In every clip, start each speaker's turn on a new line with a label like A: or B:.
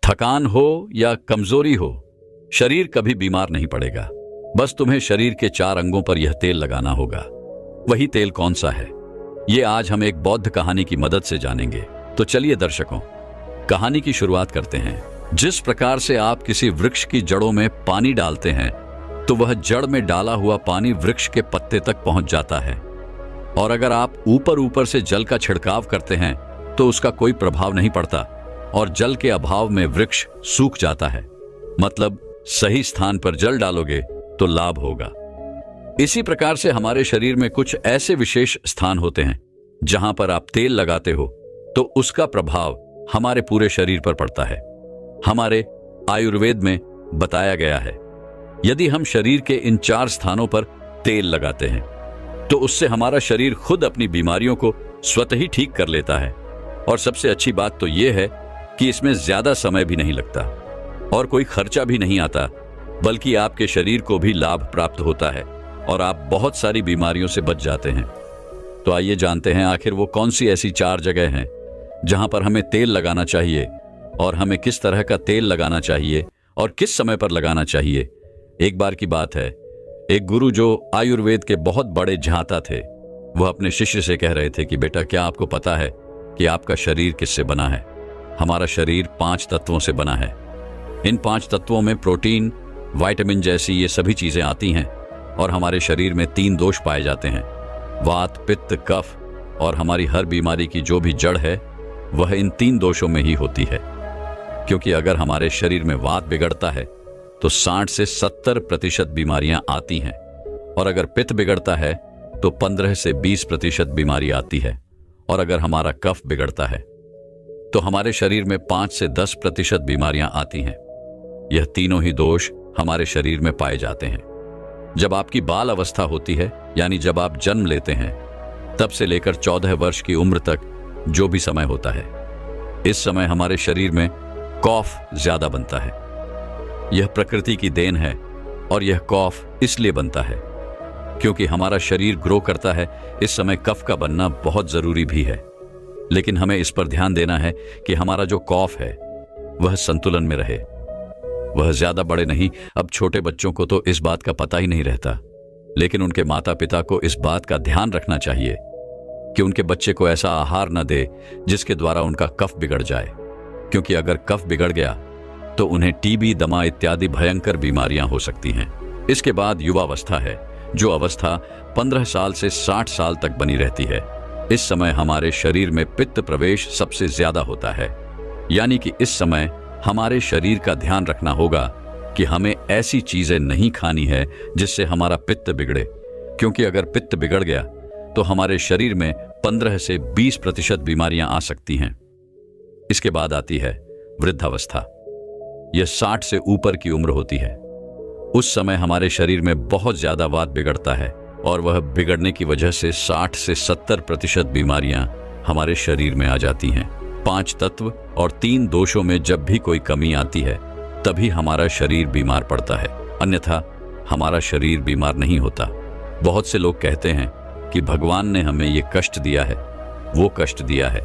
A: थकान हो या कमजोरी हो, शरीर कभी बीमार नहीं पड़ेगा। बस तुम्हें शरीर के 4 अंगों पर यह तेल लगाना होगा। वही तेल कौन सा है, ये आज हम एक बौद्ध कहानी की मदद से जानेंगे। तो चलिए दर्शकों, कहानी की शुरुआत करते हैं। जिस प्रकार से आप किसी वृक्ष की जड़ों में पानी डालते हैं तो वह जड़ में डाला हुआ पानी वृक्ष के पत्ते तक पहुंच जाता है, और अगर आप ऊपर ऊपर से जल का छिड़काव करते हैं तो उसका कोई प्रभाव नहीं पड़ता और जल के अभाव में वृक्ष सूख जाता है। मतलब सही स्थान पर जल डालोगे तो लाभ होगा। इसी प्रकार से हमारे शरीर में कुछ ऐसे विशेष स्थान होते हैं जहां पर आप तेल लगाते हो तो उसका प्रभाव हमारे पूरे शरीर पर पड़ता है। हमारे आयुर्वेद में बताया गया है, यदि हम शरीर के इन 4 स्थानों पर तेल लगाते हैं तो उससे हमारा शरीर खुद अपनी बीमारियों को स्वतः ही ठीक कर लेता है। और सबसे अच्छी बात तो यह है कि इसमें ज्यादा समय भी नहीं लगता और कोई खर्चा भी नहीं आता, बल्कि आपके शरीर को भी लाभ प्राप्त होता है और आप बहुत सारी बीमारियों से बच जाते हैं। तो आइए जानते हैं आखिर वो कौन सी ऐसी 4 जगह हैं जहां पर हमें तेल लगाना चाहिए और हमें किस तरह का तेल लगाना चाहिए और किस समय पर लगाना चाहिए। एक बार की बात है, एक गुरु जो आयुर्वेद के बहुत बड़े झांता थे, वह अपने शिष्य से कह रहे थे कि बेटा, क्या आपको पता है कि आपका शरीर किससे बना है? हमारा शरीर 5 तत्वों से बना है। इन 5 तत्वों में प्रोटीन, विटामिन जैसी ये सभी चीजें आती हैं और हमारे शरीर में 3 दोष पाए जाते हैं, वात, पित्त, कफ। और हमारी हर बीमारी की जो भी जड़ है वह इन 3 दोषों में ही होती है। क्योंकि अगर हमारे शरीर में वात बिगड़ता है तो 60 से 70% बीमारियां आती हैं, और अगर पित्त बिगड़ता है तो 15 से 20% बीमारी आती है, और अगर हमारा कफ बिगड़ता है तो हमारे शरीर में 5 से 10% बीमारियां आती हैं। यह तीनों ही दोष हमारे शरीर में पाए जाते हैं। जब आपकी बाल अवस्था होती है, यानी जब आप जन्म लेते हैं, तब से लेकर 14 वर्ष की उम्र तक जो भी समय होता है, इस समय हमारे शरीर में कॉफ ज्यादा बनता है। यह प्रकृति की देन है और यह कॉफ इसलिए बनता है क्योंकि हमारा शरीर ग्रो करता है। इस समय कफ का बनना बहुत जरूरी भी है, लेकिन हमें इस पर ध्यान देना है कि हमारा जो कॉफ है वह संतुलन में रहे, वह ज्यादा बड़े नहीं। अब छोटे बच्चों को तो इस बात का पता ही नहीं रहता, लेकिन उनके माता पिता को इस बात का ध्यान रखना चाहिए कि उनके बच्चे को ऐसा आहार न दे जिसके द्वारा उनका कफ बिगड़ जाए, क्योंकि अगर कफ बिगड़ गया तो उन्हें टीबी, दमा इत्यादि भयंकर बीमारियां हो सकती हैं। इसके बाद युवावस्था है, जो अवस्था 15 साल से 60 साल तक बनी रहती है। इस समय हमारे शरीर में पित्त प्रवेश सबसे ज्यादा होता है, यानी कि इस समय हमारे शरीर का ध्यान रखना होगा कि हमें ऐसी चीजें नहीं खानी है जिससे हमारा पित्त बिगड़े, क्योंकि अगर पित्त बिगड़ गया तो हमारे शरीर में 15 से 20% बीमारियां आ सकती हैं। इसके बाद आती है वृद्धावस्था। यह 60 से ऊपर की उम्र होती है। उस समय हमारे शरीर में बहुत ज्यादा वात बिगड़ता है और वह बिगड़ने की वजह से 60 से 70% बीमारियां हमारे शरीर में आ जाती हैं। 5 तत्व और 3 दोषों में जब भी कोई कमी आती है तभी हमारा शरीर बीमार पड़ता है, अन्यथा हमारा शरीर बीमार नहीं होता। बहुत से लोग कहते हैं कि भगवान ने हमें ये कष्ट दिया है, वो कष्ट दिया है,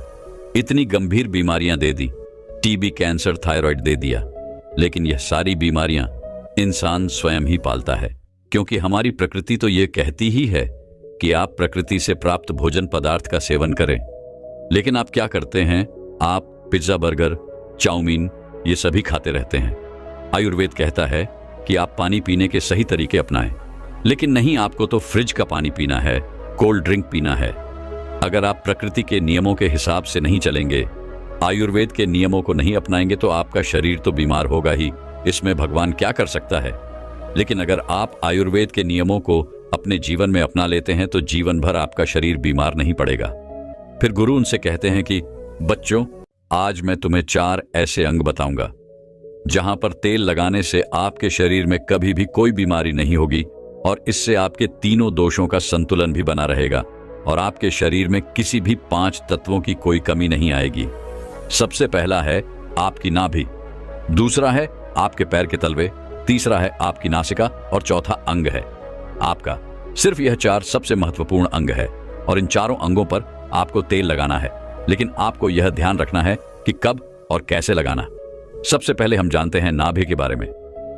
A: इतनी गंभीर बीमारियां दे दी, टीबी, कैंसर, थायराइड दे दिया। लेकिन यह सारी बीमारियां इंसान स्वयं ही पालता है, क्योंकि हमारी प्रकृति तो ये कहती ही है कि आप प्रकृति से प्राप्त भोजन पदार्थ का सेवन करें। लेकिन आप क्या करते हैं? आप पिज्जा, बर्गर, चाउमीन ये सभी खाते रहते हैं। आयुर्वेद कहता है कि आप पानी पीने के सही तरीके अपनाएं, लेकिन नहीं, आपको तो फ्रिज का पानी पीना है, कोल्ड ड्रिंक पीना है। अगर आप प्रकृति के नियमों के हिसाब से नहीं चलेंगे, आयुर्वेद के नियमों को नहीं अपनाएंगे, तो आपका शरीर तो बीमार होगा ही। इसमें भगवान क्या कर सकता है? लेकिन अगर आप आयुर्वेद के नियमों को अपने जीवन में अपना लेते हैं तो जीवन भर आपका शरीर बीमार नहीं पड़ेगा। फिर गुरु उनसे कहते हैं कि बच्चों, आज मैं तुम्हें 4 ऐसे अंग बताऊंगा जहां पर तेल लगाने से आपके शरीर में कभी भी कोई बीमारी नहीं होगी, और इससे आपके तीनों दोषों का संतुलन भी बना रहेगा और आपके शरीर में किसी भी 5 तत्वों की कोई कमी नहीं आएगी। सबसे पहला है आपकी नाभि, दूसरा है आपके पैर के तलवे, तीसरा है आपकी नासिका और चौथा अंग है आपका। सिर्फ यह 4 सबसे महत्वपूर्ण अंग है और इन चारों अंगों पर आपको तेल लगाना है, लेकिन आपको यह ध्यान रखना है कि कब और कैसे लगाना। सबसे पहले हम जानते हैं नाभि के बारे में।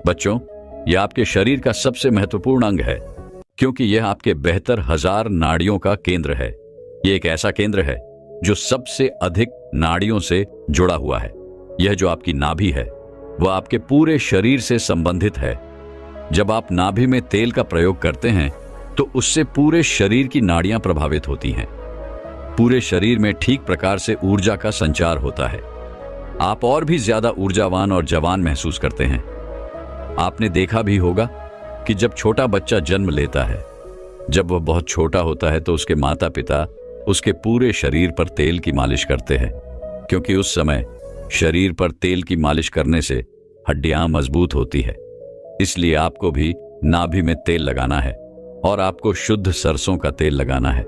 A: बच्चों, यह आपके शरीर का सबसे महत्वपूर्ण अंग है, क्योंकि यह आपके 72,000 नाड़ियों का केंद्र है। यह एक ऐसा केंद्र है जो सबसे अधिक नाड़ियों से जुड़ा हुआ है। यह जो आपकी नाभि है वह आपके पूरे शरीर से संबंधित है। जब आप नाभि में तेल का प्रयोग करते हैं तो उससे पूरे शरीर की नाड़ियां प्रभावित होती हैं। पूरे शरीर में ठीक प्रकार से ऊर्जा का संचार होता है। आप और भी ज्यादा ऊर्जावान और जवान महसूस करते हैं। आपने देखा भी होगा कि जब छोटा बच्चा जन्म लेता है, जब वह बहुत छोटा होता है तो उसके माता पिता उसके पूरे शरीर पर तेल की मालिश करते हैं, क्योंकि उस समय शरीर पर तेल की मालिश करने से हड्डियां मजबूत होती है। इसलिए आपको भी नाभि में तेल लगाना है और आपको शुद्ध सरसों का तेल लगाना है।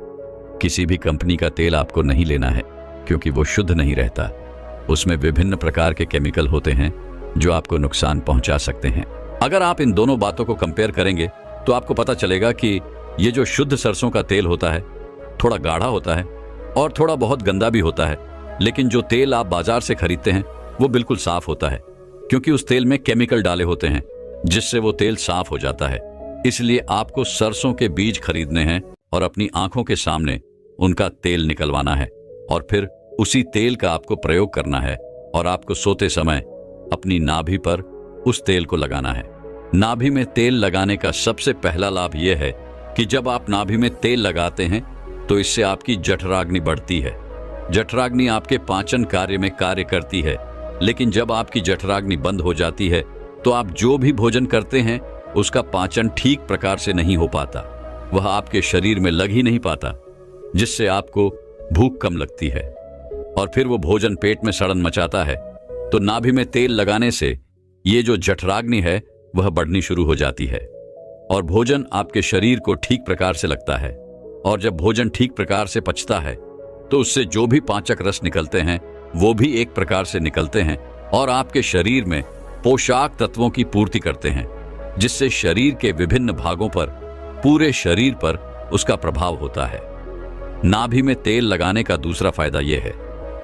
A: किसी भी कंपनी का तेल आपको नहीं लेना है, क्योंकि वो शुद्ध नहीं रहता। उसमें विभिन्न प्रकार के केमिकल होते हैं जो आपको नुकसान पहुंचा सकते हैं। अगर आप इन दोनों बातों को कंपेयर करेंगे तो आपको पता चलेगा कि ये जो शुद्ध सरसों का तेल होता है थोड़ा गाढ़ा होता है और थोड़ा बहुत गंदा भी होता है, लेकिन जो तेल आप बाजार से खरीदते हैं वो बिल्कुल साफ होता है, क्योंकि उस तेल में केमिकल डाले होते हैं जिससे वो तेल साफ हो जाता है। इसलिए आपको सरसों के बीज खरीदने हैं और अपनी आंखों के सामने उनका तेल निकलवाना है और फिर उसी तेल का आपको प्रयोग करना है और आपको सोते समय अपनी नाभि पर उस तेल को लगाना है। नाभि में तेल लगाने का सबसे पहला लाभ यह है कि जब आप नाभि में तेल लगाते हैं तो इससे आपकी जठराग्नि बढ़ती है। जठराग्नि आपके पाचन कार्य में कार्य करती है, लेकिन जब आपकी जठराग्नि बंद हो जाती है तो आप जो भी भोजन करते हैं उसका पाचन ठीक प्रकार से नहीं हो पाता, वह आपके शरीर में लग ही नहीं पाता, जिससे आपको भूख कम लगती है और फिर वो भोजन पेट में सड़न मचाता है। तो नाभि में तेल लगाने से ये जो जठराग्नि है वह बढ़नी शुरू हो जाती है और भोजन आपके शरीर को ठीक प्रकार से लगता है। और जब भोजन ठीक प्रकार से पचता है तो उससे जो भी पाचक रस निकलते हैं वो भी एक प्रकार से निकलते हैं और आपके शरीर में पोषक तत्वों की पूर्ति करते हैं, जिससे शरीर के विभिन्न भागों पर, पूरे शरीर पर उसका प्रभाव होता है। नाभि में तेल लगाने का दूसरा फायदा यह है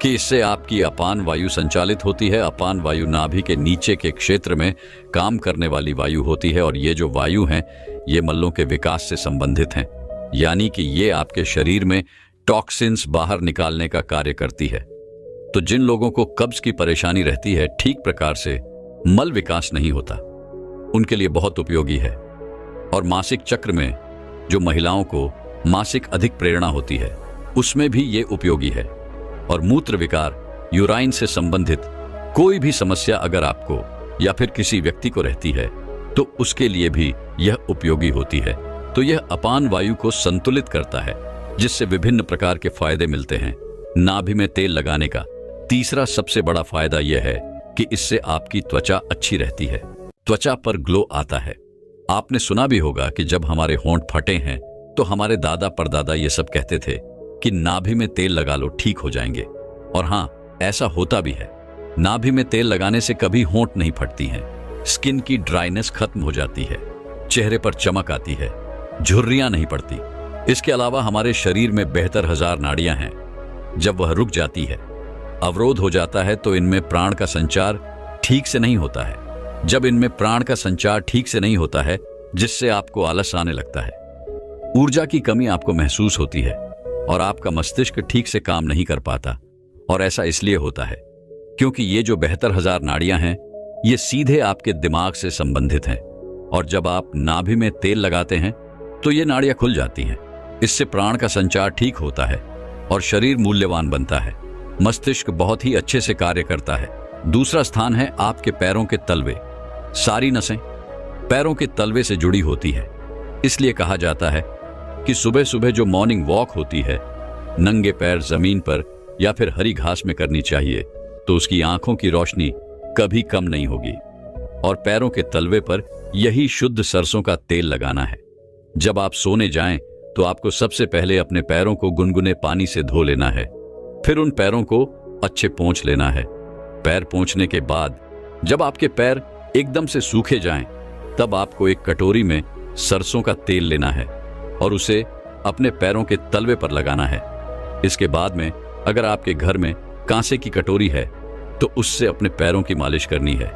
A: कि इससे आपकी अपान वायु संचालित होती है। अपान वायु नाभि के नीचे के क्षेत्र में काम करने वाली वायु होती है और ये जो वायु हैं ये मल्लों के विकास से संबंधित हैं, यानी कि ये आपके शरीर में टॉक्सिन्स बाहर निकालने का कार्य करती है। तो जिन लोगों को कब्ज की परेशानी रहती है, ठीक प्रकार से मल विकास नहीं होता, उनके लिए बहुत उपयोगी है। और मासिक चक्र में जो महिलाओं को मासिक अधिक प्रेरणा होती है उसमें भी ये उपयोगी है। और मूत्र विकार, यूराइन से संबंधित कोई भी समस्या अगर आपको या फिर किसी व्यक्ति को रहती है तो उसके लिए भी यह उपयोगी होती है। तो यह अपान वायु को संतुलित करता है, जिससे विभिन्न प्रकार के फायदे मिलते हैं। नाभि में तेल लगाने का तीसरा सबसे बड़ा फायदा यह है कि इससे आपकी त्वचा अच्छी रहती है, त्वचा पर ग्लो आता है। आपने सुना भी होगा कि जब हमारे होंठ फटे हैं तो हमारे दादा परदादा ये सब कहते थे कि नाभि में तेल लगा लो, ठीक हो जाएंगे। और हाँ, ऐसा होता भी है। नाभि में तेल लगाने से कभी होंठ नहीं फटती हैं, स्किन की ड्राइनेस खत्म हो जाती है, चेहरे पर चमक आती है, झुर्रियां नहीं पड़ती। इसके अलावा हमारे शरीर में 72,000 नाड़ियां हैं। जब वह रुक जाती है, अवरोध हो जाता है, तो इनमें प्राण का संचार ठीक से नहीं होता है। जब इनमें प्राण का संचार ठीक से नहीं होता है, जिससे आपको आलस आने लगता है, ऊर्जा की कमी आपको महसूस होती है और आपका मस्तिष्क ठीक से काम नहीं कर पाता। और ऐसा इसलिए होता है क्योंकि ये जो 72,000 नाड़ियां हैं ये सीधे आपके दिमाग से संबंधित हैं। और जब आप नाभि में तेल लगाते हैं तो ये नाड़ियां खुल जाती हैं। इससे प्राण का संचार ठीक होता है और शरीर मूल्यवान बनता है। मस्तिष्क बहुत ही अच्छे से कार्य करता है। दूसरा स्थान है आपके पैरों के तलवे। सारी नसें पैरों के तलवे से जुड़ी होती है। इसलिए कहा जाता है कि सुबह सुबह जो मॉर्निंग वॉक होती है, नंगे पैर जमीन पर या फिर हरी घास में करनी चाहिए, तो उसकी आंखों की रोशनी कभी कम नहीं होगी। और पैरों के तलवे पर यही शुद्ध सरसों का तेल लगाना है। जब आप सोने जाएं तो आपको सबसे पहले अपने पैरों को गुनगुने पानी से धो लेना है, फिर उन पैरों को अच्छे पोंछ लेना है। पैर पोंछने के बाद जब आपके पैर एकदम से सूखे जाएं, तब आपको एक कटोरी में सरसों का तेल लेना है और उसे अपने पैरों के तलवे पर लगाना है। इसके बाद में अगर आपके घर में कांसे की कटोरी है तो उससे अपने पैरों की मालिश करनी है,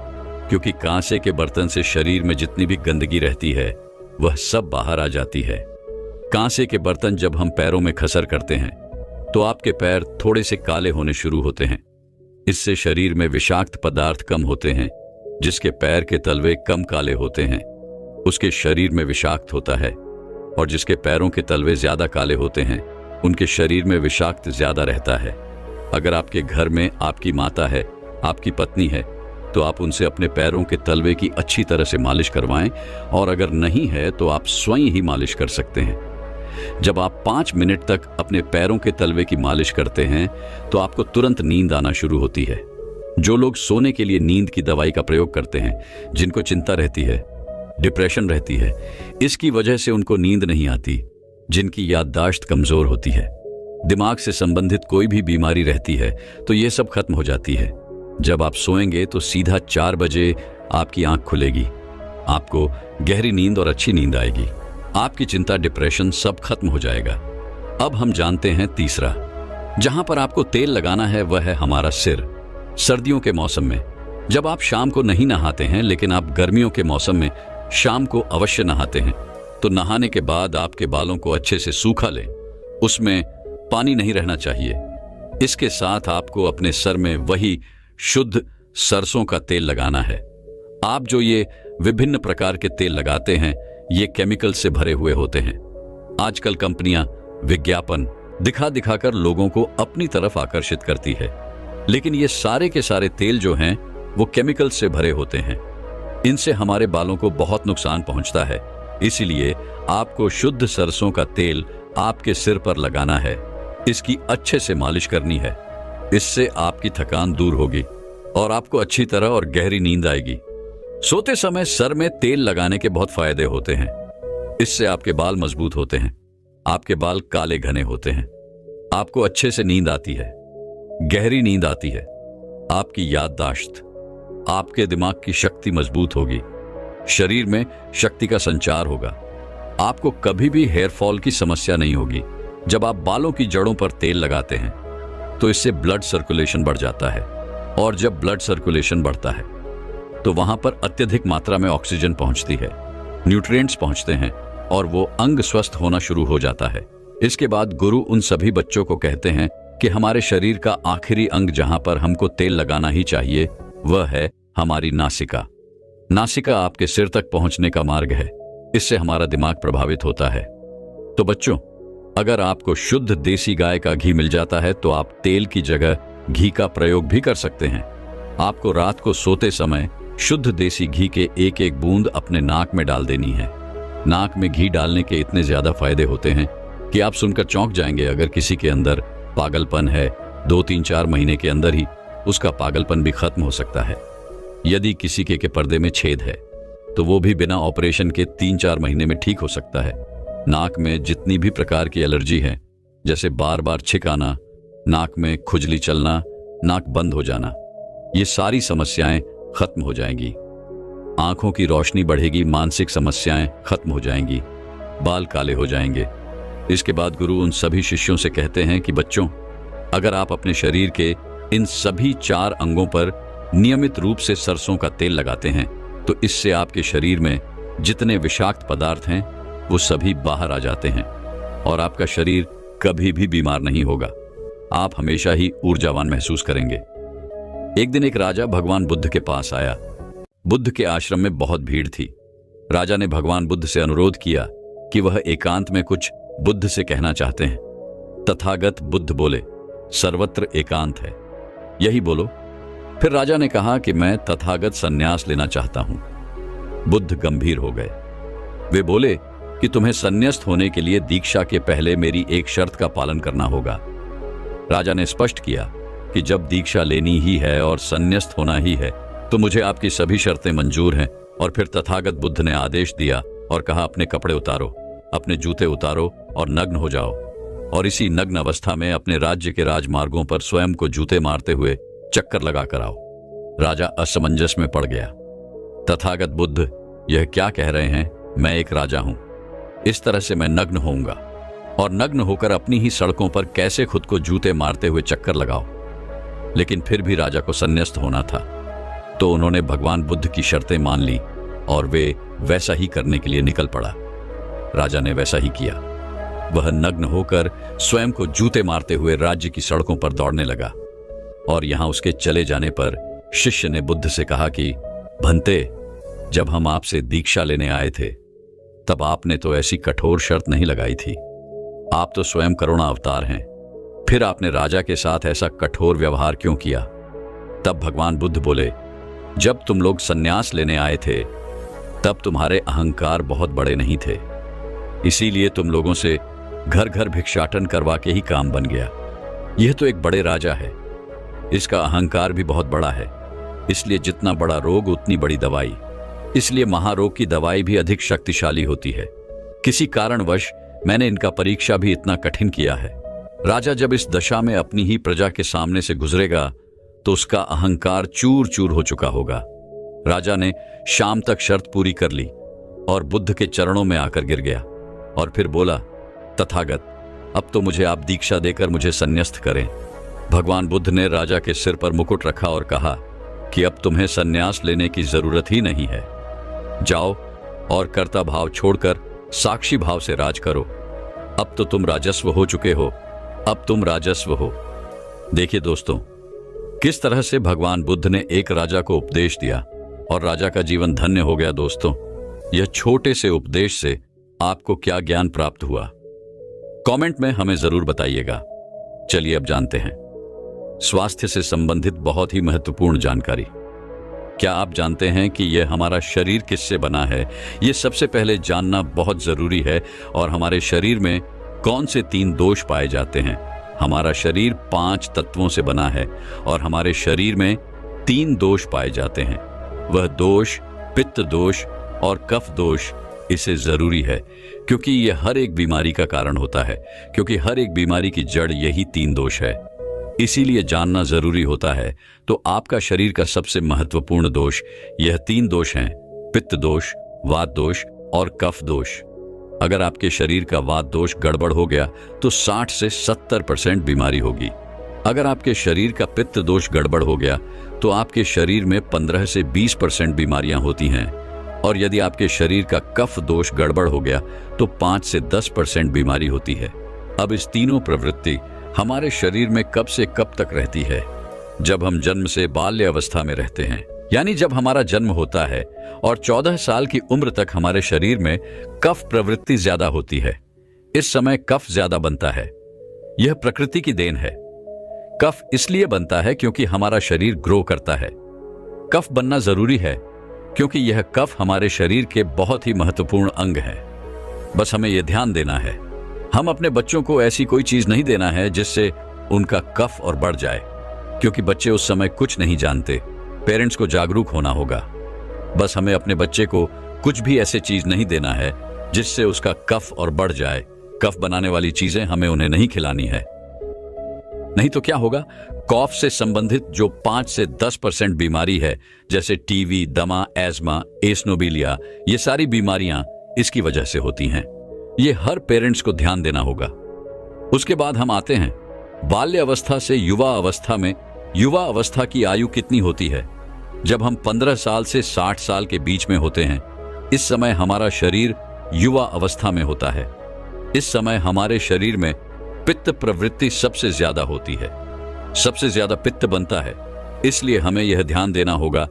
A: क्योंकि कांसे के बर्तन से शरीर में जितनी भी गंदगी रहती है वह सब बाहर आ जाती है। कांसे के बर्तन जब हम पैरों में खसर करते हैं तो आपके पैर थोड़े से काले होने शुरू होते हैं। इससे शरीर में विषाक्त पदार्थ कम होते हैं। जिसके पैर के तलवे कम काले होते हैं उसके शरीर में विषाक्त होता है, और जिसके पैरों के तलवे ज्यादा काले होते हैं उनके शरीर में विषाक्त ज्यादा रहता है। अगर आपके घर में आपकी माता है, आपकी पत्नी है, तो आप उनसे अपने पैरों के तलवे की अच्छी तरह से मालिश करवाएं, और अगर नहीं है तो आप स्वयं ही मालिश कर सकते हैं। जब आप 5 मिनट तक अपने पैरों के तलवे की मालिश करते हैं तो आपको तुरंत नींद आना शुरू होती है। जो लोग सोने के लिए नींद की दवाई का प्रयोग करते हैं, जिनको चिंता रहती है, डिप्रेशन रहती है, इसकी वजह से उनको नींद नहीं आती, जिनकी याददाश्त कमजोर होती है, दिमाग से संबंधित कोई भी बीमारी रहती है, तो ये सब खत्म हो जाती है। जब आप सोएंगे तो सीधा 4 बजे आपकी आंख खुलेगी, आपको गहरी नींद और अच्छी नींद आएगी। आपकी चिंता, डिप्रेशन सब खत्म हो जाएगा। अब हम जानते हैं तीसरा, जहां पर आपको तेल लगाना है वह है हमारा सिर। सर्दियों के मौसम में जब आप शाम को नहीं नहाते हैं, लेकिन आप गर्मियों के मौसम में शाम को अवश्य नहाते हैं, तो नहाने के बाद आपके बालों को अच्छे से सूखा लें। उसमें पानी नहीं रहना चाहिए। इसके साथ आपको अपने सर में वही शुद्ध सरसों का तेल लगाना है। आप जो ये विभिन्न प्रकार के तेल लगाते हैं ये केमिकल से भरे हुए होते हैं। आजकल कंपनियां विज्ञापन दिखा दिखाकर लोगों को अपनी तरफ आकर्षित करती है, लेकिन ये सारे के सारे तेल जो हैं वो केमिकल से भरे होते हैं। इनसे हमारे बालों को बहुत नुकसान पहुंचता है। इसीलिए आपको शुद्ध सरसों का तेल आपके सिर पर लगाना है। इसकी अच्छे से मालिश करनी है। इससे आपकी थकान दूर होगी और आपको अच्छी तरह और गहरी नींद आएगी। सोते समय सर में तेल लगाने के बहुत फायदे होते हैं। इससे आपके बाल मजबूत होते हैं, आपके बाल काले घने होते हैं, आपको अच्छे से नींद आती है, गहरी नींद आती है, आपकी याददाश्त, आपके दिमाग की शक्ति मजबूत होगी, शरीर में शक्ति का संचार होगा, आपको कभी भी हेयर फॉल की समस्या नहीं होगी। जब आप बालों की जड़ों पर तेल लगाते हैं तो इससे ब्लड सर्कुलेशन बढ़ जाता है, और जब ब्लड सर्कुलेशन बढ़ता है तो वहां पर अत्यधिक मात्रा में ऑक्सीजन पहुंचती है, न्यूट्रिएंट्स पहुंचते हैं, और वो अंग स्वस्थ होना शुरू हो जाता है। इसके बाद गुरु उन सभी बच्चों को कहते हैं कि हमारे शरीर का आखिरी अंग जहां पर हमको तेल लगाना ही चाहिए वह है हमारी नासिका। नासिका आपके सिर तक पहुंचने का मार्ग है। इससे हमारा दिमाग प्रभावित होता है। तो बच्चों, अगर आपको शुद्ध देसी गाय का घी मिल जाता है तो आप तेल की जगह घी का प्रयोग भी कर सकते हैं। आपको रात को सोते समय शुद्ध देसी घी के एक एक बूंद अपने नाक में डाल देनी है। नाक में घी डालने के इतने ज्यादा फायदे होते हैं कि आप सुनकर चौंक जाएंगे। अगर किसी के अंदर पागलपन है, 2-3-4 महीने के अंदर ही उसका पागलपन भी खत्म हो सकता है। यदि किसी के पर्दे में छेद है तो वो भी बिना ऑपरेशन के 3-4 महीने में ठीक हो सकता है। नाक में जितनी भी प्रकार की एलर्जी है, जैसे बार बार छिक आना, नाक में खुजली चलना, नाक बंद हो जाना, ये सारी समस्याएं खत्म हो जाएंगी। आंखों की रोशनी बढ़ेगी, मानसिक समस्याएं खत्म हो जाएंगी, बाल काले हो जाएंगे। इसके बाद गुरु उन सभी शिष्यों से कहते हैं कि बच्चों, अगर आप अपने शरीर के इन सभी 4 अंगों पर नियमित रूप से सरसों का तेल लगाते हैं तो इससे आपके शरीर में जितने विषाक्त पदार्थ हैं वो सभी बाहर आ जाते हैं और आपका शरीर कभी भी बीमार नहीं होगा। आप हमेशा ही ऊर्जावान महसूस करेंगे। एक दिन एक राजा भगवान बुद्ध के पास आया। बुद्ध के आश्रम में बहुत भीड़ थी। राजा ने भगवान बुद्ध से अनुरोध किया कि वह एकांत में कुछ बुद्ध से कहना चाहते हैं। तथागत बुद्ध बोले, सर्वत्र एकांत है, यही बोलो। फिर राजा ने कहा कि मैं तथागत संन्यास लेना चाहता हूं। बुद्ध गंभीर हो गए। वे बोले कि तुम्हें संन्यास्त होने के लिए दीक्षा के पहले मेरी एक शर्त का पालन करना होगा। राजा ने स्पष्ट किया कि जब दीक्षा लेनी ही है और संन्यास्त होना ही है तो मुझे आपकी सभी शर्तें मंजूर हैं। और फिर तथागत बुद्ध ने आदेश दिया और कहा, अपने कपड़े उतारो, अपने जूते उतारो और नग्न हो जाओ, और इसी नग्न अवस्था में अपने राज्य के राजमार्गों पर स्वयं को जूते मारते हुए चक्कर लगा कर आओ। राजा असमंजस में पड़ गया। तथागत बुद्ध यह क्या कह रहे हैं? मैं एक राजा हूं, इस तरह से मैं नग्न होऊंगा और नग्न होकर अपनी ही सड़कों पर कैसे खुद को जूते मारते हुए चक्कर लगाओ? लेकिन फिर भी राजा को संन्यास्त होना था, तो उन्होंने भगवान बुद्ध की शर्तें मान ली और वे वैसा ही करने के लिए निकल पड़ा। राजा ने वैसा ही किया। वह नग्न होकर स्वयं को जूते मारते हुए राज्य की सड़कों पर दौड़ने लगा और यहां उसके चले जाने पर शिष्य ने बुद्ध से कहा कि भंते, जब हम आपसे दीक्षा लेने आए थे तब आपने तो ऐसी कठोर शर्त नहीं लगाई थी। आप तो स्वयं करुणा अवतार हैं, फिर आपने राजा के साथ ऐसा कठोर व्यवहार क्यों किया? तब भगवान बुद्ध बोले, जब तुम लोग संन्यास लेने आए थे तब तुम्हारे अहंकार बहुत बड़े नहीं थे, इसीलिए तुम लोगों से घर घर भिक्षाटन करवा के ही काम बन गया। यह तो एक बड़े राजा है, इसका अहंकार भी बहुत बड़ा है, इसलिए जितना बड़ा रोग उतनी बड़ी दवाई, इसलिए महारोग की दवाई भी अधिक शक्तिशाली होती है। किसी कारणवश मैंने इनका परीक्षा भी इतना कठिन किया है। राजा जब इस दशा में अपनी ही प्रजा के सामने से गुजरेगा तो उसका अहंकार चूर चूर हो चुका होगा। राजा ने शाम तक शर्त पूरी कर ली और बुद्ध के चरणों में आकर गिर गया और फिर बोला, तथागत, अब तो मुझे आप दीक्षा देकर मुझे संन्यास्त करें। भगवान बुद्ध ने राजा के सिर पर मुकुट रखा और कहा कि अब तुम्हें संन्यास लेने की जरूरत ही नहीं है। जाओ और कर्ता भाव छोड़कर साक्षी भाव से राज करो। अब तो तुम राजस्व हो चुके हो, अब तुम राजस्व हो। देखिए दोस्तों, किस तरह से भगवान बुद्ध ने एक राजा को उपदेश दिया और राजा का जीवन धन्य हो गया। दोस्तों, यह छोटे से उपदेश से आपको क्या ज्ञान प्राप्त हुआ, कमेंट में हमें जरूर बताइएगा। चलिए अब जानते हैं स्वास्थ्य से संबंधित बहुत ही महत्वपूर्ण जानकारी। क्या आप जानते हैं कि यह हमारा शरीर किससे बना है? यह सबसे पहले जानना बहुत जरूरी है। और हमारे शरीर में कौन से 3 दोष पाए जाते हैं? हमारा शरीर 5 तत्वों से बना है और हमारे शरीर में 3 दोष पाए जाते हैं। वह दोष पित्त दोष और कफ दोष। इसे जरूरी है क्योंकि यह हर एक बीमारी का कारण होता है, क्योंकि हर एक बीमारी की जड़ यही 3 दोष है। इसीलिए जानना जरूरी होता है। तो आपका शरीर का सबसे महत्वपूर्ण दोष यह 3 दोष हैं, पित्त दोष, वात दोष और कफ दोष। अगर आपके शरीर का वात दोष गड़बड़ हो गया तो 60 से 70% बीमारी होगी। अगर आपके शरीर का पित्त दोष गड़बड़ हो गया तो आपके शरीर में 15 से 20% बीमारियां होती हैं। और यदि आपके शरीर का कफ दोष गड़बड़ हो गया तो 5 से 10% बीमारी होती है। अब इस तीनों प्रवृत्ति हमारे शरीर में कब से कब तक रहती है? जब हम जन्म से बाल्य अवस्था में रहते हैं, यानी जब हमारा जन्म होता है और 14 साल की उम्र तक हमारे शरीर में कफ प्रवृत्ति ज्यादा होती है। इस समय कफ ज्यादा बनता है। यह प्रकृति की देन है। कफ इसलिए बनता है क्योंकि हमारा शरीर ग्रो करता है। कफ बनना जरूरी है क्योंकि यह कफ हमारे शरीर के बहुत ही महत्वपूर्ण अंग है। बस हमें यह ध्यान देना है, हम अपने बच्चों को ऐसी कोई चीज नहीं देना है जिससे उनका कफ और बढ़ जाए, क्योंकि बच्चे उस समय कुछ नहीं जानते। पेरेंट्स को जागरूक होना होगा। बस हमें अपने बच्चे को कुछ भी ऐसे चीज नहीं देना है जिससे उसका कफ और बढ़ जाए। कफ बनाने वाली चीजें हमें उन्हें नहीं खिलानी है। नहीं तो क्या होगा, कफ से संबंधित जो 5 से 10% बीमारी है, जैसे टीवी, दमा, एस्मा, एस्नोबिलिया, ये सारी बीमारियां इसकी वजह से होती हैं। ये हर पेरेंट्स को ध्यान देना होगा। उसके बाद हम आते हैं बाल्य अवस्था से युवा अवस्था में। युवा अवस्था की आयु कितनी होती है? जब हम 15 साल से 60 साल के बीच में होते हैं। इस समय हमारा शरीर युवा अवस्था में होता है। इस समय हमारे शरीर में पित्त प्रवृत्ति सबसे ज्यादा होती है, सबसे ज्यादा पित्त बनता है। इसलिए हमें यह ध्यान देना होगा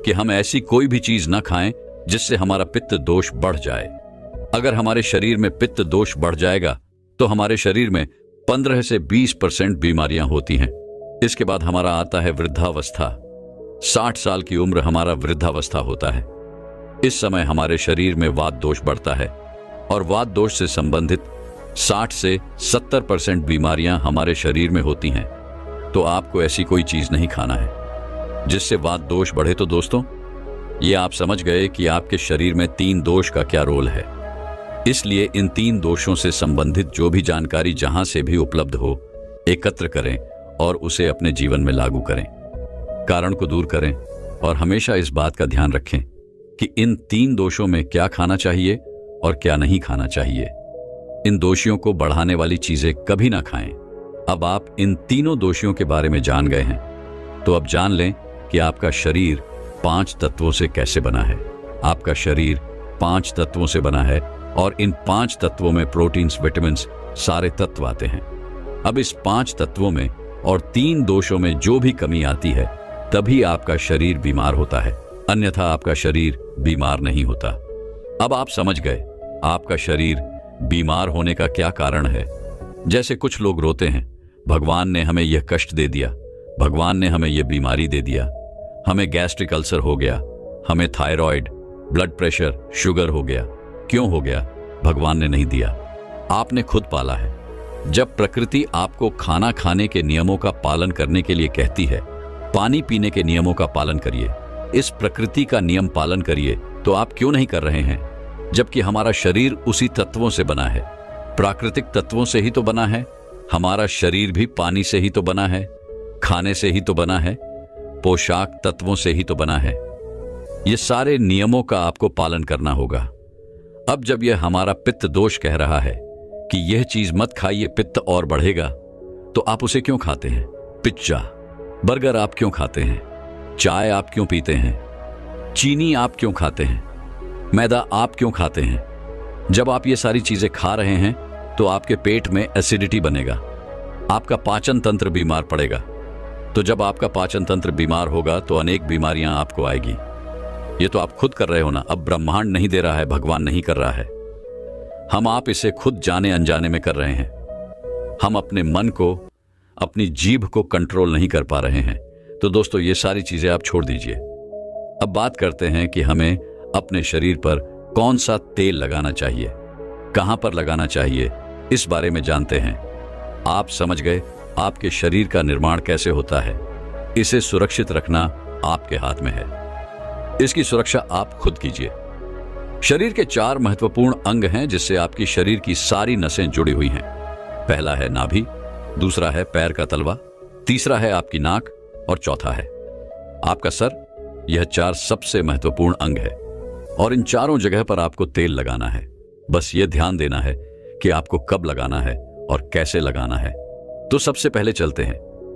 A: कि हम ऐसी कोई भी चीज न खाएं जिससे हमारा पित्त दोष बढ़ जाए। अगर हमारे शरीर में पित्त दोष बढ़ जाएगा तो हमारे शरीर में 15 से 20% बीमारियां होती हैं। इसके बाद हमारा आता है वृद्धावस्था। 60 साल की उम्र हमारा वृद्धावस्था होता है। इस समय हमारे शरीर में वात दोष बढ़ता है और वात दोष से संबंधित 60 से 70% बीमारियां हमारे शरीर में होती हैं। तो आपको ऐसी कोई चीज नहीं खाना है जिससे वात दोष बढ़े। तो दोस्तों, ये आप समझ गए कि आपके शरीर में 3 दोष का क्या रोल है। इसलिए इन 3 दोषों से संबंधित जो भी जानकारी जहां से भी उपलब्ध हो, एकत्र करें और उसे अपने जीवन में लागू करें। कारण को दूर करें और हमेशा इस बात का ध्यान रखें कि इन 3 दोषों में क्या खाना चाहिए और क्या नहीं खाना चाहिए। इन दोषियों को बढ़ाने वाली चीजें कभी ना खाएं। अब आप इन तीनों दोषियों के बारे में जान गए हैं। तो अब जान लें कि आपका शरीर 5 तत्वों से कैसे बना है। आपका शरीर 5 तत्वों से बना है और इन 5 तत्वों में प्रोटीन्स, विटामिन्स, सारे तत्व आते हैं। अब इस 5 तत्वों में और 3 दोषों में जो भी कमी आती है तभी आपका शरीर बीमार होता है, अन्यथा आपका शरीर बीमार नहीं होता। अब आप समझ गए आपका शरीर बीमार होने का क्या कारण है। जैसे कुछ लोग रोते हैं, भगवान ने हमें यह कष्ट दे दिया, भगवान ने हमें यह बीमारी दे दिया, हमें गैस्ट्रिक अल्सर हो गया, हमें थायराइड, ब्लड प्रेशर, शुगर हो गया। क्यों हो गया? भगवान ने नहीं दिया, आपने खुद पाला है। जब प्रकृति आपको खाना खाने के नियमों का पालन करने के लिए कहती है, पानी पीने के नियमों का पालन करिए, इस प्रकृति का नियम पालन करिए, तो आप क्यों नहीं कर रहे हैं? जबकि हमारा शरीर उसी तत्वों से बना है, प्राकृतिक तत्वों से ही तो बना है। हमारा शरीर भी पानी से ही तो बना है, खाने से ही तो बना है, पोशाक तत्वों से ही तो बना है। ये सारे नियमों का आपको पालन करना होगा। अब जब यह हमारा पित्त दोष कह रहा है कि यह चीज मत खाइए, पित्त और बढ़ेगा, तो आप उसे क्यों खाते हैं? पिज्जा, बर्गर आप क्यों खाते हैं? चाय आप क्यों पीते हैं? चीनी आप क्यों खाते हैं? मैदा आप क्यों खाते हैं? जब आप ये सारी चीजें खा रहे हैं तो आपके पेट में एसिडिटी बनेगा, आपका पाचन तंत्र बीमार पड़ेगा। तो जब आपका पाचन तंत्र बीमार होगा तो अनेक बीमारियां आपको आएगी। ये तो आप खुद कर रहे हो ना, अब ब्रह्मांड नहीं दे रहा है, भगवान नहीं कर रहा है। हम आप इसे खुद जाने अनजाने में कर रहे हैं। हम अपने मन को, अपनी जीभ को कंट्रोल नहीं कर पा रहे हैं। तो दोस्तों, ये सारी चीजें आप छोड़ दीजिए। अब बात करते हैं कि हमें अपने शरीर पर कौन सा तेल लगाना चाहिए, कहां पर लगाना चाहिए, इस बारे में जानते हैं। आप समझ गए आपके शरीर का निर्माण कैसे होता है। इसे सुरक्षित रखना आपके हाथ में है, इसकी सुरक्षा आप खुद कीजिए। शरीर के 4 महत्वपूर्ण अंग हैं जिससे आपकी शरीर की सारी नसें जुड़ी हुई हैं। पहला है नाभि, दूसरा है पैर का तलवा, तीसरा है आपकी नाक और चौथा है आपका सर। यह 4 सबसे महत्वपूर्ण अंग है और इन चारों जगह पर आपको तेल लगाना है। बस यह ध्यान देना है कि आपको कब लगाना है और कैसे लगाना है। तो सबसे पहले चलते हैं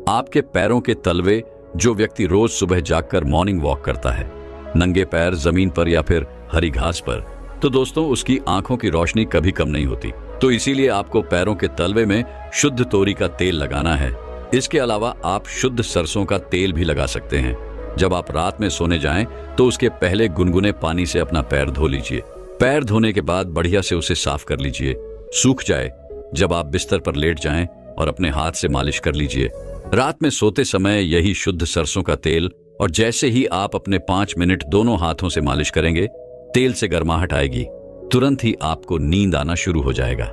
A: आपके पैरों के तलवे। जो व्यक्ति रोज सुबह जागकर मॉर्निंग वॉक करता है, नंगे पैर जमीन पर या फिर हरी घास पर, तो दोस्तों उसकी आंखों की रोशनी कभी कम नहीं होती। तो इसीलिए आपको पैरों के तलवे में शुद्ध तोरी का तेल लगाना है। इसके अलावा आप शुद्ध सरसों का तेल भी लगा सकते हैं। जब आप रात में सोने जाएं तो उसके पहले गुनगुने पानी से अपना पैर धो लीजिए। पैर धोने के बाद बढ़िया से उसे साफ कर लीजिए, सूख जाए। जब आप बिस्तर पर लेट जाएं और अपने हाथ से मालिश कर लीजिए। रात में सोते समय यही शुद्ध सरसों का तेल, और जैसे ही आप अपने 5 मिनट दोनों हाथों से मालिश करेंगे, तेल से गर्माहट आएगी, तुरंत ही आपको नींद आना शुरू हो जाएगा।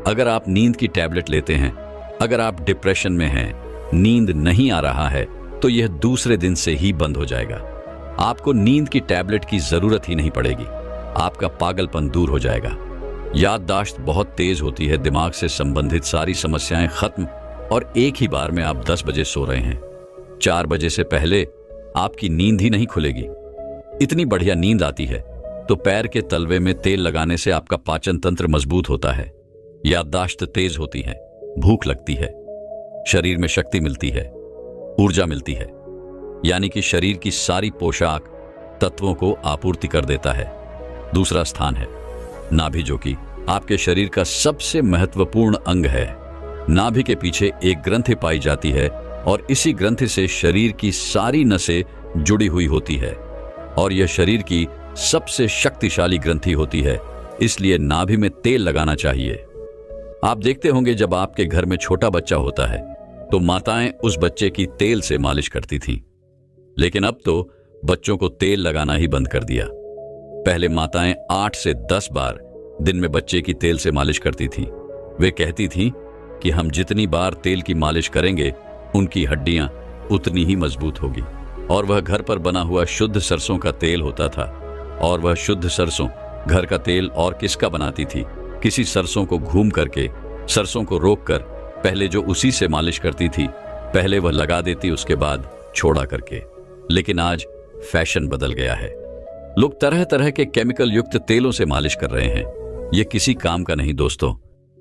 A: अगर आप नींद की टैबलेट लेते हैं, अगर आप डिप्रेशन में हैं, नींद नहीं आ रहा है, तो यह दूसरे दिन से ही बंद हो जाएगा। आपको नींद की टैबलेट की जरूरत ही नहीं पड़ेगी। आपका पागलपन दूर हो जाएगा। याददाश्त बहुत तेज होती है, दिमाग से संबंधित सारी समस्याएं खत्म, और एक ही बार में आप 10 बजे सो रहे हैं। 4 बजे से पहले आपकी नींद ही नहीं खुलेगी। इतनी बढ़िया नींद आती है। तो पैर के तलवे में तेल लगाने से आपका पाचन तंत्र मजबूत होता है, याददाश्त तेज होती है, भूख लगती है, शरीर में शक्ति मिलती है, ऊर्जा मिलती है, यानी कि शरीर की सारी पोशाक तत्वों को आपूर्ति कर देता है। दूसरा स्थान है नाभि, जो कि आपके शरीर का सबसे महत्वपूर्ण अंग है। नाभि के पीछे एक ग्रंथि पाई जाती है और इसी ग्रंथि से शरीर की सारी नसें जुड़ी हुई होती है, और यह शरीर की सबसे शक्तिशाली ग्रंथि होती है। इसलिए नाभि में तेल लगाना चाहिए। आप देखते होंगे जब आपके घर में छोटा बच्चा होता है तो माताएं उस बच्चे की तेल से मालिश करती थीं, लेकिन अब तो बच्चों को तेल लगाना ही बंद कर दिया। पहले माताएं 8 से 10 बार दिन में बच्चे की तेल से मालिश करती थीं। वे कहती थीं कि हम जितनी बार तेल की मालिश करेंगे उनकी हड्डियां उतनी ही मजबूत होगी। और वह घर पर बना हुआ शुद्ध सरसों का तेल होता था। और वह शुद्ध सरसों घर का तेल और किसका बनाती थी? किसी सरसों को घूम करके, सरसों को रोक कर पहले जो उसी से मालिश करती थी, पहले वह लगा देती, उसके बाद छोड़ा करके। लेकिन आज फैशन बदल गया है। लोग तरह तरह के केमिकल युक्त तेलों से मालिश कर रहे हैं। यह किसी काम का नहीं दोस्तों।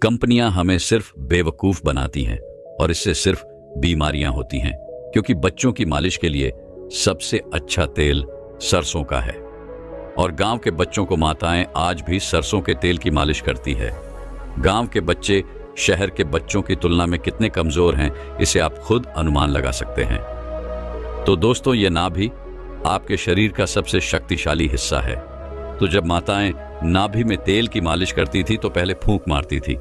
A: कंपनियां हमें सिर्फ बेवकूफ बनाती हैं और इससे सिर्फ बीमारियां होती हैं। क्योंकि बच्चों की मालिश के लिए सबसे अच्छा तेल सरसों का है। और गांव के बच्चों को माताएं आज भी सरसों के तेल की मालिश करती है। गांव के बच्चे शहर के बच्चों की तुलना में कितने कमजोर हैं, इसे आप खुद अनुमान लगा सकते हैं। तो दोस्तों, ये नाभि आपके शरीर का सबसे शक्तिशाली हिस्सा है। तो जब माताएं नाभि में तेल की मालिश करती थी तो पहले फूंक मारती थी।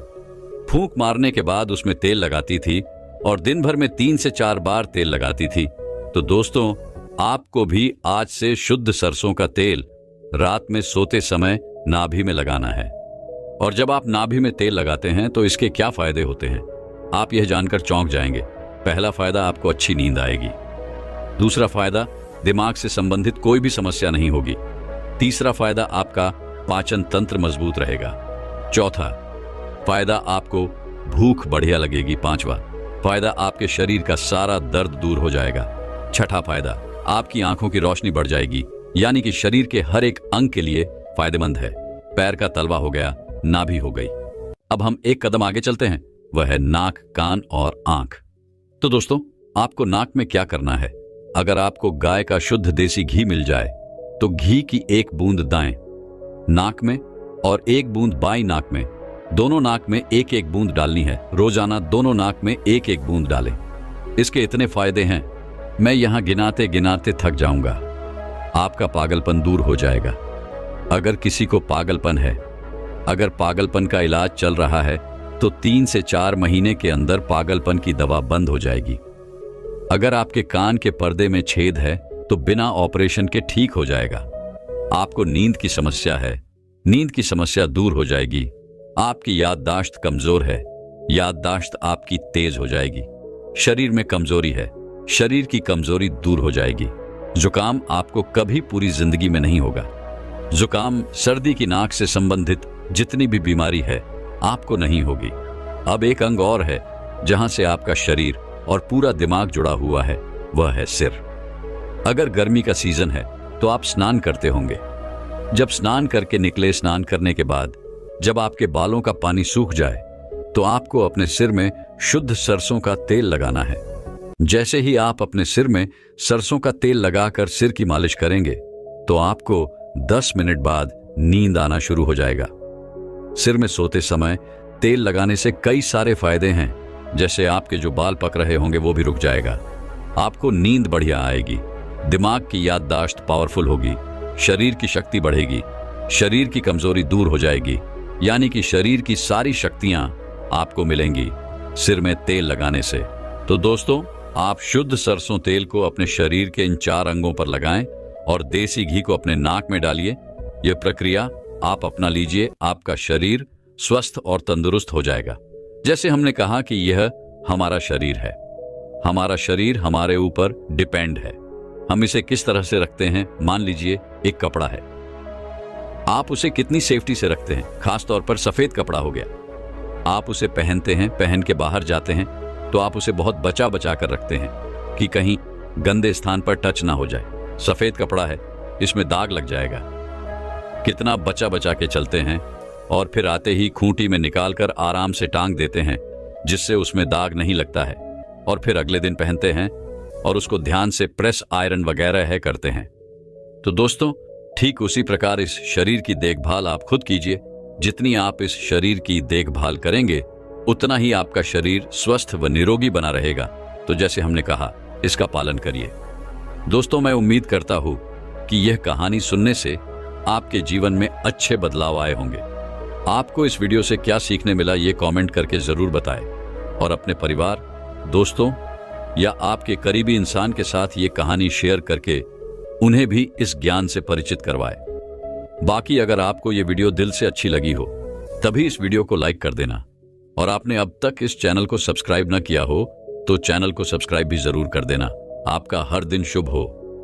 A: फूंक मारने के बाद उसमें तेल लगाती थी और दिन भर में 3 से 4 बार तेल लगाती थी। तो दोस्तों, आपको भी आज से शुद्ध सरसों का तेल रात में सोते समय नाभि में लगाना है। और जब आप नाभि में तेल लगाते हैं तो इसके क्या फायदे होते हैं, आप यह जानकर चौंक जाएंगे। पहला फायदा, आपको अच्छी नींद आएगी। दूसरा फायदा, दिमाग से संबंधित कोई भी समस्या नहीं होगी। तीसरा फायदा, आपका पाचन तंत्र मजबूत रहेगा। चौथा फायदा, आपको भूख बढ़िया लगेगी। पांचवा फायदा, आपके शरीर का सारा दर्द दूर हो जाएगा। छठा फायदा, आपकी आंखों की रोशनी बढ़ जाएगी, यानी कि शरीर के हर एक अंग के लिए फायदेमंद है। पैर का तलवा हो गया, नाभि हो गई। अब हम एक कदम आगे चलते हैं, वह है नाक, कान और आंख। तो दोस्तों, आपको नाक में क्या करना है? अगर आपको गाय का शुद्ध देसी घी मिल जाए तो घी की 1 बूंद दाएं नाक में और 1 बूंद बाईं नाक में, दोनों नाक में 1-1 बूंद डालनी है। रोजाना दोनों नाक में 1-1 बूंद डालें। इसके इतने फायदे हैं, मैं यहां गिनाते गिनाते थक जाऊंगा। आपका पागलपन दूर हो जाएगा। अगर किसी को पागलपन है, अगर पागलपन का इलाज चल रहा है तो 3 से 4 महीने के अंदर पागलपन की दवा बंद हो जाएगी। अगर आपके कान के पर्दे में छेद है तो बिना ऑपरेशन के ठीक हो जाएगा। आपको नींद की समस्या है, नींद की समस्या दूर हो जाएगी। आपकी याददाश्त कमजोर है, याददाश्त आपकी तेज हो जाएगी। शरीर में कमजोरी है, शरीर की कमजोरी दूर हो जाएगी। जुकाम आपको कभी पूरी जिंदगी में नहीं होगा। जुकाम, सर्दी की नाक से संबंधित जितनी भी बीमारी है आपको नहीं होगी। अब एक अंग और है जहां से आपका शरीर और पूरा दिमाग जुड़ा हुआ है, वह है सिर। अगर गर्मी का सीजन है तो आप स्नान करते होंगे। जब स्नान करके निकले, स्नान करने के बाद जब आपके बालों का पानी सूख जाए तो आपको अपने सिर में शुद्ध सरसों का तेल लगाना है। जैसे ही आप अपने सिर में सरसों का तेल लगाकर सिर की मालिश करेंगे तो आपको 10 मिनट बाद नींद आना शुरू हो जाएगा। सिर में सोते समय तेल लगाने से कई सारे फायदे हैं, जैसे आपके जो बाल पक रहे होंगे वो भी रुक जाएगा। आपको नींद बढ़िया आएगी, दिमाग की याददाश्त पावरफुल होगी, शरीर की शक्ति बढ़ेगी, शरीर की कमजोरी दूर हो जाएगी, यानी कि शरीर की सारी शक्तियां आपको मिलेंगी सिर में तेल लगाने से। तो दोस्तों, आप शुद्ध सरसों तेल को अपने शरीर के इन 4 अंगों पर लगाएं और देसी घी को अपने नाक में डालिए। यह प्रक्रिया आप अपना लीजिए, आपका शरीर स्वस्थ और तंदुरुस्त हो जाएगा। जैसे हमने कहा कि यह हमारा शरीर है, हमारा शरीर हमारे ऊपर डिपेंड है। हम इसे किस तरह से रखते हैं? मान लीजिए एक कपड़ा है, आप उसे कितनी सेफ्टी से रखते हैं? खास तौर पर सफेद कपड़ा हो गया, आप उसे पहनते हैं, पहन के बाहर जाते हैं तो आप उसे बहुत बचा बचा कर रखते हैं कि कहीं गंदे स्थान पर टच ना हो जाए। सफेद कपड़ा है, इसमें दाग लग जाएगा। कितना बचा बचा के चलते हैं और फिर आते ही खूंटी में निकालकर आराम से टांग देते हैं जिससे उसमें दाग नहीं लगता है, और फिर अगले दिन पहनते हैं और उसको ध्यान से प्रेस, आयरन वगैरह है करते हैं। तो दोस्तों, ठीक उसी प्रकार इस शरीर की देखभाल आप खुद कीजिए। जितनी आप इस शरीर की देखभाल करेंगे उतना ही आपका शरीर स्वस्थ व निरोगी बना रहेगा। तो जैसे हमने कहा, इसका पालन करिए। दोस्तों, मैं उम्मीद करता हूं कि यह कहानी सुनने से आपके जीवन में अच्छे बदलाव आए होंगे। आपको इस वीडियो से क्या सीखने मिला ये कमेंट करके जरूर बताएं और अपने परिवार, दोस्तों या आपके करीबी इंसान के साथ ये कहानी शेयर करके उन्हें भी इस ज्ञान से परिचित करवाएं। बाकी अगर आपको ये वीडियो दिल से अच्छी लगी हो तभी इस वीडियो को लाइक कर देना, और आपने अब तक इस चैनल को सब्सक्राइब न किया हो तो चैनल को सब्सक्राइब भी जरूर कर देना। आपका हर दिन शुभ हो।